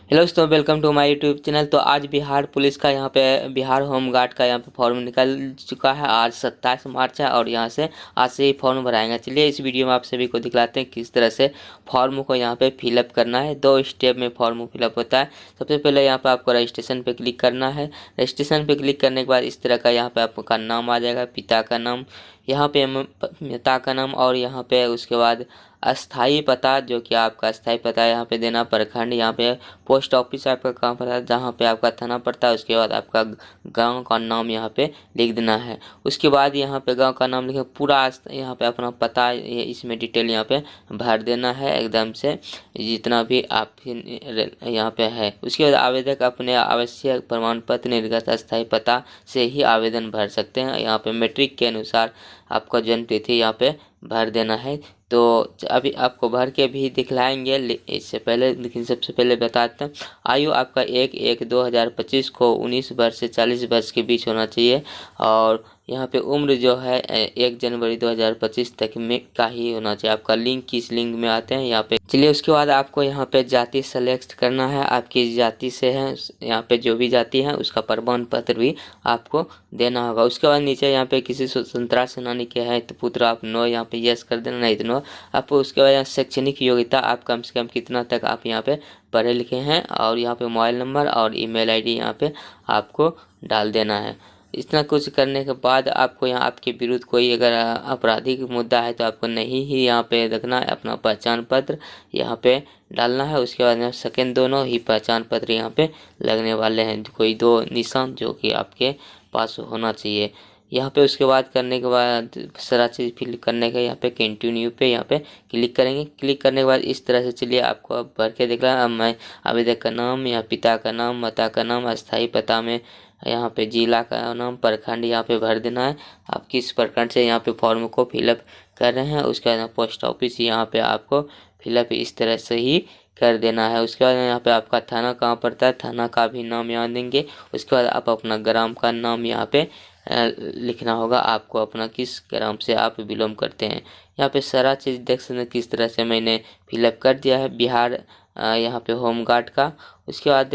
Hello दोस्तों, welcome to my YouTube channel. तो आज बिहार पुलिस का यहाँ पे बिहार होम गार्ड का यहाँ पे फॉर्म निकल चुका है। आज 27 मार्च है और यहाँ से आज से ही फॉर्म भराएंगे। चलिए इस वीडियो में आप सभी को दिखलाते हैं किस तरह से फॉर्म को यहाँ पे फिलअप करना है। 2 स्टेप में फॉर्म फिलअप होता है। सबसे पहले यहाँ पे आपको रजिस्ट्रेशन पे क्लिक करना है। रजिस्ट्रेशन पे क्लिक करने के बाद इस तरह का यहाँ पे आपका नाम आ जाएगा, पिता का नाम, यहाँ पे माता का नाम और यहाँ पे उसके बाद अस्थाई पता, जो कि आपका अस्थाई पता यहाँ पे देना, प्रखंड, यहाँ पे पोस्ट ऑफिस आपका कहाँ पड़ता है, जहाँ पे आपका थाना पड़ता है। उसके बाद आपका गांव का नाम यहाँ पे लिख देना है। उसके बाद यहाँ पे गांव का नाम लिखे, पूरा यहाँ पे अपना पता इसमें डिटेल यहाँ पे भर देना है एकदम से, जितना भी आप यहाँ पे है। उसके बाद आवेदक अपने आवश्यक प्रमाण पत्र निर्गत अस्थाई पता से ही आवेदन भर सकते हैं। यहाँ पे मैट्रिक के अनुसार आपका जन्म तिथि यहाँ पे भर देना है। तो अभी आपको भर के भी दिखलाएंगे इससे पहले, लेकिन सबसे पहले बताते हैं आयु आपका 1/1/2025 को 19 वर्ष से 40 वर्ष के बीच होना चाहिए। और यहाँ पे उम्र जो है 1 जनवरी 2025 तक में का ही होना चाहिए। आपका लिंग किस लिंग में आते हैं यहाँ पे। चलिए उसके बाद आपको यहाँ पे जाति सेलेक्ट करना है, आपकी जाति से है, यहाँ पे जो भी जाति है उसका प्रमाण पत्र भी आपको देना होगा। उसके बाद नीचे यहाँ पे किसी स्वतंत्रता सेनानी के हैं तो पुत्र आप नो यहाँ पे यस कर देना, नहीं तो नो। आप उसके बाद यहाँ शैक्षणिक योग्यता आप कम से कम कितना तक आप यहाँ पे पढ़े लिखे हैं, और यहाँ पे मोबाइल नंबर और ईमेल आईडी यहाँ पे आपको डाल देना है। इतना कुछ करने के बाद आपको यहाँ आपके विरुद्ध कोई अगर आपराधिक मुद्दा है तो आपको नहीं ही यहाँ पे रखना है, अपना पहचान पत्र यहाँ पे डालना है। उसके बाद यहाँ सेकेंड दोनों ही पहचान पत्र यहाँ पे लगने वाले हैं, कोई 2 निशान जो कि आपके पास होना चाहिए यहाँ पे। उसके बाद करने के बाद सारा चीज़ फिल करने का यहाँ पे कंटिन्यू पे यहाँ पे क्लिक करेंगे। क्लिक करने के बाद इस तरह से चलिए आपको अब भर के दिख रहा है। अब मैं आवेदक का नाम, यहाँ पिता का नाम, माता का नाम, अस्थाई पता में यहाँ पे जिला का नाम, प्रखंड यहाँ पे भर देना है। आप किस प्रखंड से यहाँ पे फॉर्म को फिलअप कर रहे हैं। उसके बाद पोस्ट ऑफिस यहाँ पे आपको फिलअप इस तरह से ही कर देना है। उसके बाद यहाँ पे आपका थाना कहाँ पड़ता है, थाना का भी नाम यहाँ देंगे। उसके बाद आप अपना ग्राम का नाम यहाँ पे लिखना होगा, आपको अपना किस ग्राम से आप बिलोंग करते हैं। यहाँ पे सारा चीज़ देख सकते हैं किस तरह से मैंने फिलअप कर दिया है बिहार यहाँ पे होम गार्ड का। उसके बाद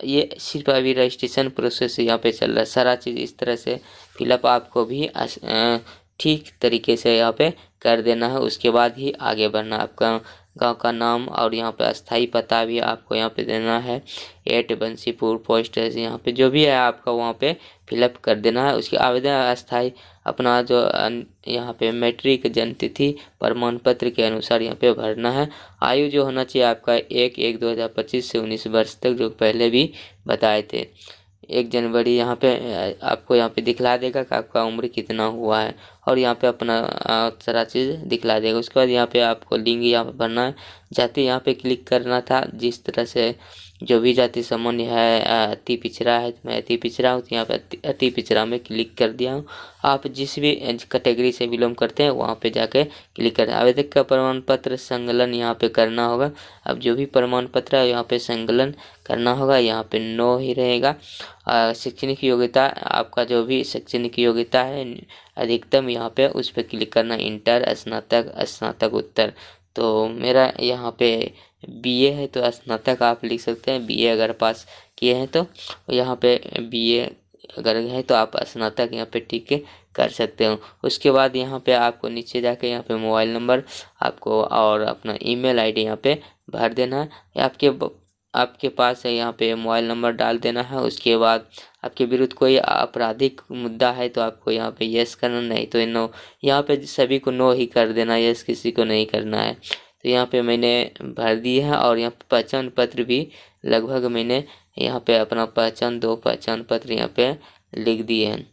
ये सिर्फ अभी रजिस्ट्रेशन प्रोसेस यहाँ पे चल रहा है। सारा चीज़ इस तरह से फिलअप आपको भी ठीक तरीके से यहाँ पे कर देना है। उसके बाद ही आगे बढ़ना। आपका गांव का नाम और यहाँ पे अस्थाई पता भी आपको यहाँ पे देना है। 8 बंसीपुर पोस्ट है, यहाँ पे जो भी है आपका वहाँ पे फिलअप कर देना है। उसके आवेदन अस्थाई अपना जो यहाँ पे मैट्रिक जन्म तिथि प्रमाण पत्र के अनुसार यहाँ पे भरना है। आयु जो होना चाहिए आपका 1/1/2025 से 19 वर्ष तक, जो पहले भी बताए थे। 1 जनवरी यहाँ पे आपको यहाँ पे दिखला देगा कि आपका उम्र कितना हुआ है, और यहाँ पे अपना सारा चीज़ दिखला देगा। उसके बाद यहाँ पे आपको लिंग यहाँ पे भरना है। जाति यहाँ पे क्लिक करना था, जिस तरह से जो भी जाति सामान्य है, अति पिछड़ा है, मैं अति पिछड़ा हूँ तो यहाँ पे अति पिछड़ा में क्लिक कर दिया हूँ। आप जिस भी कैटेगरी से बिलोंग करते हैं वहाँ पे जाके क्लिक करें। आवेदक का प्रमाण पत्र संकलन यहाँ पे करना होगा। अब जो भी प्रमाण पत्र है यहाँ पे संकलन करना होगा, यहाँ पे नो ही रहेगा। शैक्षणिक योग्यता आपका जो भी शैक्षणिक योग्यता है अधिकतम यहाँ पे उस पर क्लिक करना, इंटर, स्नातक, स्नातकोत्तर। तो मेरा यहाँ पे बीए है तो स्नातक आप लिख सकते हैं। बीए अगर पास किए हैं तो यहाँ पे बीए अगर है तो आप स्नातक यहाँ पे टिक कर सकते हो। उसके बाद यहाँ पे आपको नीचे जाके यहाँ पे मोबाइल नंबर आपको और अपना ईमेल आईडी यहाँ पे भर देना है। आपके पास है यहाँ पे मोबाइल नंबर डाल देना है। उसके बाद आपके विरुद्ध कोई आपराधिक मुद्दा है तो आपको यहाँ पे यस करना, नहीं तो नो। यहाँ पे सभी को नो ही कर देना, यस किसी को नहीं करना है। तो यहाँ पे मैंने भर दी है। और यहाँ पे पहचान पत्र भी लगभग मैंने यहाँ पे अपना 2 पहचान पत्र यहाँ पे लिख दिए हैं।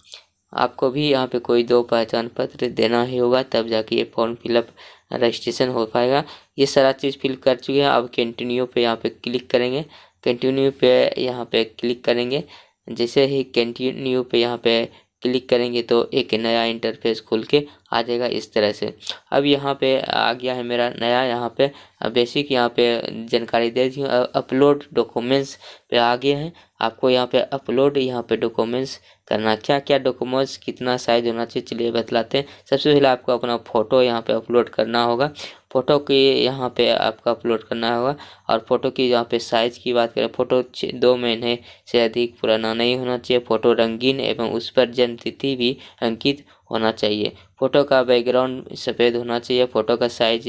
आपको भी यहाँ पे कोई 2 पहचान पत्र देना ही होगा, तब जाके ये फॉर्म फिलअप रजिस्ट्रेशन हो पाएगा। ये सारा चीज़ फिल कर चुके हैं। अब कंटिन्यू पे यहाँ पे क्लिक करेंगे। कंटिन्यू पे यहाँ पे क्लिक करेंगे। जैसे ही कंटिन्यू पे यहाँ पे क्लिक करेंगे तो एक नया इंटरफेस खुल के आ जाएगा इस तरह से। अब यहाँ पे आ गया है मेरा नया यहाँ पे बेसिक यहाँ पे जानकारी दे दी हूँ। अपलोड डॉक्यूमेंट्स पे आ गए हैं। आपको यहाँ पे अपलोड यहाँ पे डॉक्यूमेंट्स करना, क्या क्या डॉक्यूमेंट्स कितना साइज होना चाहिए चलिए बतलाते हैं। सबसे पहले आपको अपना फ़ोटो यहाँ पे अपलोड करना होगा। फ़ोटो की यहाँ पे आपको अपलोड करना होगा। और फ़ोटो की यहाँ पे साइज़ की बात करें, फ़ोटो 2 महीने से अधिक पुराना नहीं होना चाहिए। फ़ोटो रंगीन एवं उस पर जन्म तिथि भी अंकित होना चाहिए। फ़ोटो का बैकग्राउंड सफ़ेद होना चाहिए। फ़ोटो का साइज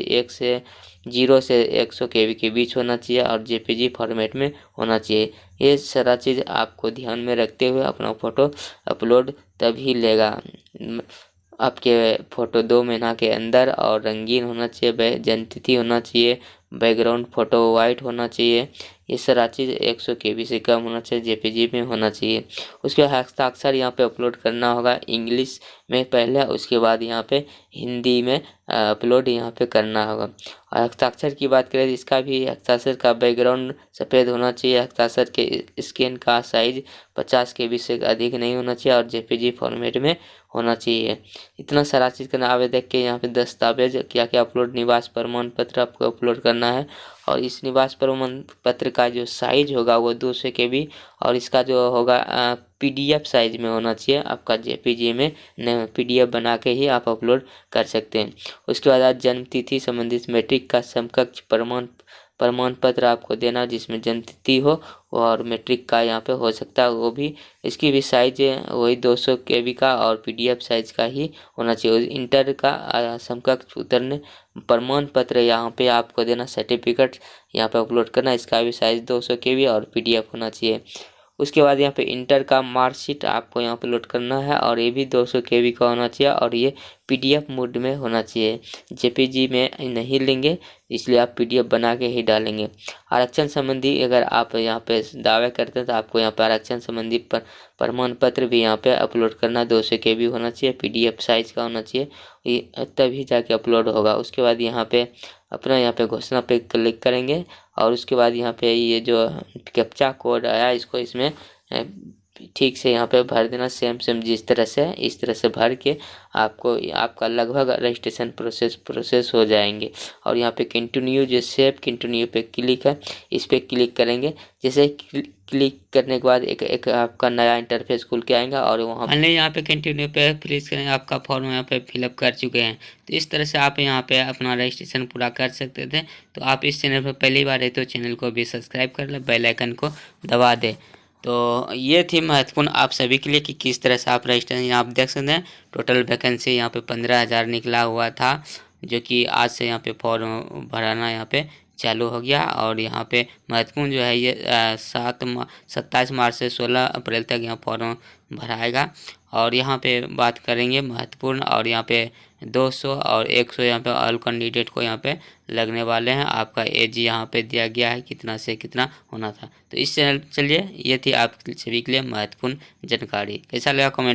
0 से 100 KB के बीच होना चाहिए और JPG फॉर्मेट में होना चाहिए। ये सारा चीज़ आपको ध्यान में रखते हुए अपना फ़ोटो अपलोड तभी लेगा। आपके फ़ोटो 2 महीना के अंदर और रंगीन होना चाहिए, जन्म तिथि होना चाहिए, बैकग्राउंड फ़ोटो वाइट होना चाहिए। ये सारा चीज़ 100 KB से कम होना चाहिए, JPG में होना चाहिए। उसके हस्ताक्षर यहाँ पे अपलोड करना होगा इंग्लिश में पहले, उसके बाद यहाँ पे हिंदी में अपलोड यहाँ पे करना होगा। और हस्ताक्षर की बात करें तो इसका भी हस्ताक्षर का बैकग्राउंड सफ़ेद होना चाहिए। हस्ताक्षर के स्कैन का साइज 50 KB से अधिक नहीं होना चाहिए और JPG फॉर्मेट में होना चाहिए। इतना सारा चीज़ करना। आवेदक के यहाँ पे दस्तावेज क्या क्या अपलोड, निवास प्रमाण पत्र आपको अपलोड करना है। और इस निवास प्रमाण पत्र का जो साइज होगा वो 200 KB और इसका जो होगा PDF साइज में होना चाहिए। आपका JPG में PDF बना के ही आप अपलोड कर सकते हैं। उसके बाद आज जन्म तिथि संबंधित मैट्रिक का समकक्ष प्रमाण पत्र आपको देना जिसमें जन्म तिथि हो और मैट्रिक का यहाँ पे हो सकता है वो भी। इसकी भी साइज वही 200 KB का और PDF साइज का ही होना चाहिए। इंटर का समकक्ष उत्तीर्ण प्रमाण पत्र यहाँ पे आपको देना, सर्टिफिकेट यहाँ पे अपलोड करना। इसका भी साइज 200 KB और PDF होना चाहिए। उसके बाद यहाँ पे इंटर का मार्कशीट आपको यहाँ पे लोड करना है और ये भी 200 KB का होना चाहिए और ये PDF मोड में होना चाहिए। JPG में नहीं लेंगे इसलिए आप PDF बना के ही डालेंगे। आरक्षण संबंधी अगर आप यहाँ पे दावे करते हैं तो आपको यहाँ पे आरक्षण संबंधी प्रमाण पत्र भी यहाँ पे अपलोड करना, 200 KB होना चाहिए, PDF साइज का होना चाहिए, ये तभी जाके अपलोड होगा। उसके बाद यहाँ पे अपना यहाँ पे घोषणा पे क्लिक करेंगे और उसके बाद यहाँ पे ये जो कैप्चा कोड आया इसको इसमें ठीक से यहाँ पे भर देना। सेम जिस तरह से इस तरह से भर के आपको आपका लगभग रजिस्ट्रेशन प्रोसेस हो जाएंगे। और यहाँ पे कंटिन्यू जो सेव कंटिन्यू पे क्लिक है, इस पे क्लिक करेंगे। जैसे क्लिक करने के बाद एक आपका नया इंटरफेस खुल के आएगा और वहाँ यहाँ पे कंटिन्यू पे प्लीज करें। आपका फॉर्म यहाँ पे फिलअप कर चुके हैं तो इस तरह से आप यहाँ पे अपना रजिस्ट्रेशन पूरा कर सकते थे। तो आप इस चैनल पर पहली बार है तो चैनल को भी सब्सक्राइब कर ले, बेल आइकन को दबा दे। तो ये थी महत्वपूर्ण आप सभी के लिए कि किस तरह से आप रजिस्ट्रेशन। आप देख सकते हैं टोटल वैकेंसी यहाँ पे 15,000 निकला हुआ था जो कि आज से यहाँ पे फॉर्म भराना यहाँ पे चालू हो गया। और यहाँ पे महत्वपूर्ण जो है ये 27 मार्च से 16 अप्रैल तक यहाँ फॉर्म भराएगा। और यहाँ पे बात करेंगे महत्वपूर्ण, और यहाँ पे 200 और 100 यहाँ पे ऑल कैंडिडेट को यहाँ पे लगने वाले हैं। आपका एज यहाँ पे दिया गया है कितना से कितना होना था। तो इस चैनल चलिए ये थी आप सभी के लिए महत्वपूर्ण जानकारी। कैसा लगा कमेंट